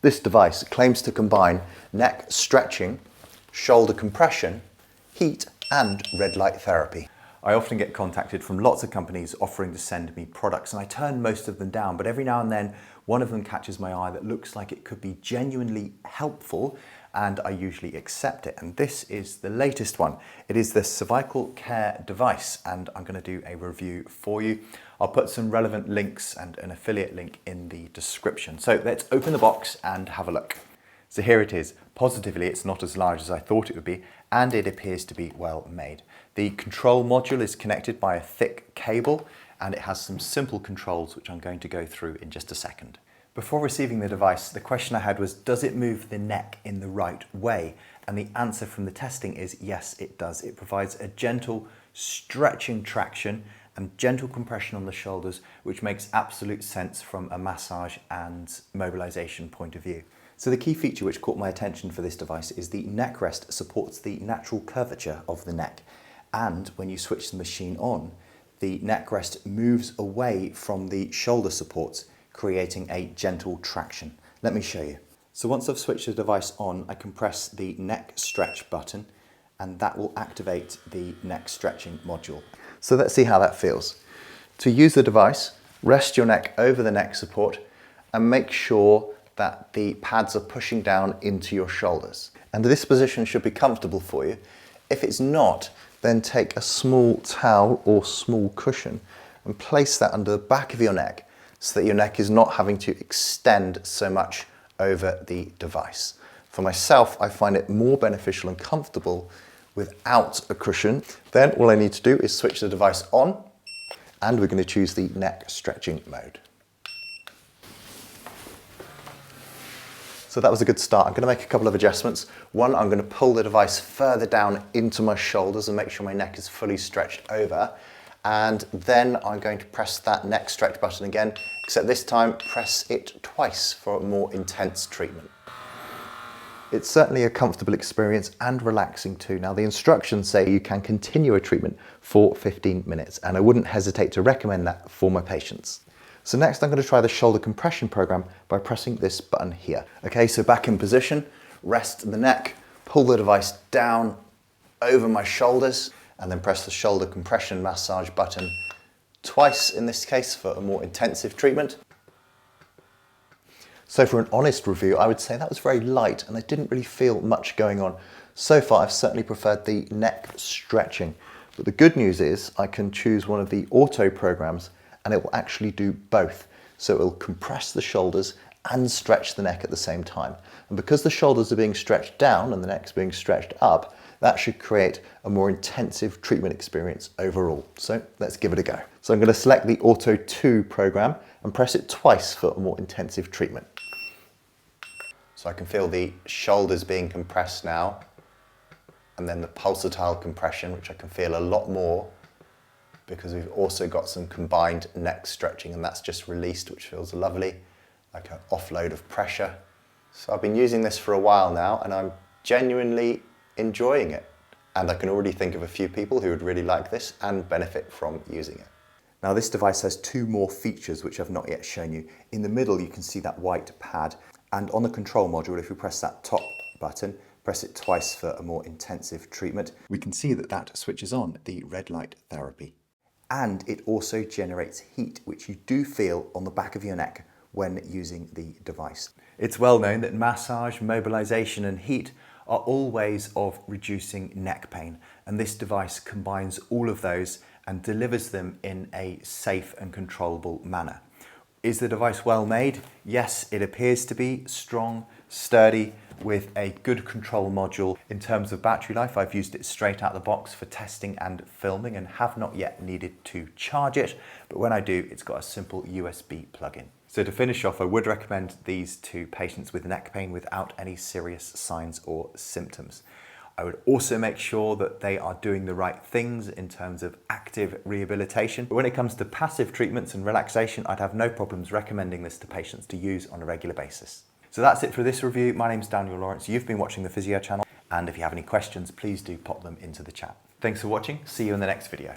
This device claims to combine neck stretching, shoulder compression, heat and red light therapy. I often get contacted from lots of companies offering to send me products, and I turn most of them down, but every now and then one of them catches my eye that looks like it could be genuinely helpful, and I usually accept it. And this is the latest one. It is the cervical care device, and I'm going to do a review for you. I'll put some relevant links and an affiliate link in the description. So let's open the box and have a look. So here it is. Positively, it's not as large as I thought it would be, and it appears to be well made. The control module is connected by a thick cable, and it has some simple controls which I'm going to go through in just a second. Before receiving the device, the question I had was, does it move the neck in the right way? And the answer from the testing is yes, it does. It provides a gentle stretching traction and gentle compression on the shoulders, which makes absolute sense from a massage and mobilization point of view. So the key feature which caught my attention for this device is the neck rest supports the natural curvature of the neck. And when you switch the machine on, the neck rest moves away from the shoulder supports, creating a gentle traction. Let me show you. So once I've switched the device on, I can press the neck stretch button, and that will activate the neck stretching module. So let's see how that feels. To use the device, rest your neck over the neck support and make sure that the pads are pushing down into your shoulders. And this position should be comfortable for you. If it's not, then take a small towel or small cushion and place that under the back of your neck so that your neck is not having to extend so much over the device. For myself, I find it more beneficial and comfortable without a cushion. Then all I need to do is switch the device on, and we're going to choose the neck stretching mode. So that was a good start. I'm going to make a couple of adjustments. One, I'm going to pull the device further down into my shoulders and make sure my neck is fully stretched over. And then I'm going to press that neck stretch button again, except this time press it twice for a more intense treatment. It's certainly a comfortable experience and relaxing too. Now the instructions say you can continue a treatment for 15 minutes, and I wouldn't hesitate to recommend that for my patients. So next I'm going to try the shoulder compression program by pressing this button here. Okay, so back in position, rest the neck, pull the device down over my shoulders, and then press the shoulder compression massage button twice in this case for a more intensive treatment. So for an honest review, I would say that was very light and I didn't really feel much going on. So far, I've certainly preferred the neck stretching. But the good news is I can choose one of the auto programs and it will actually do both. So it will compress the shoulders and stretch the neck at the same time. And because the shoulders are being stretched down and the neck's being stretched up, that should create a more intensive treatment experience overall. So let's give it a go. So I'm going to select the Auto 2 program and press it twice for a more intensive treatment. So I can feel the shoulders being compressed now, and then the pulsatile compression, which I can feel a lot more because we've also got some combined neck stretching, and that's just released, which feels lovely, like an offload of pressure. So I've been using this for a while now and I'm genuinely enjoying it. And I can already think of a few people who would really like this and benefit from using it. Now this device has two more features which I've not yet shown you. In the middle you can see that white pad, and on the control module, if we press that top button, press it twice for a more intensive treatment, we can see that that switches on the red light therapy. And it also generates heat, which you do feel on the back of your neck when using the device. It's well known that massage, mobilization and heat are all ways of reducing neck pain, and this device combines all of those and delivers them in a safe and controllable manner. Is the device well made? Yes, it appears to be strong, sturdy, with a good control module. In terms of battery life, I've used it straight out of the box for testing and filming and have not yet needed to charge it, but when I do, it's got a simple USB plug-in. So to finish off, I would recommend these to patients with neck pain without any serious signs or symptoms. I would also make sure that they are doing the right things in terms of active rehabilitation. But when it comes to passive treatments and relaxation, I'd have no problems recommending this to patients to use on a regular basis. So that's it for this review. My name's Daniel Lawrence. You've been watching the Physio channel, and if you have any questions, please do pop them into the chat. Thanks for watching. See you in the next video.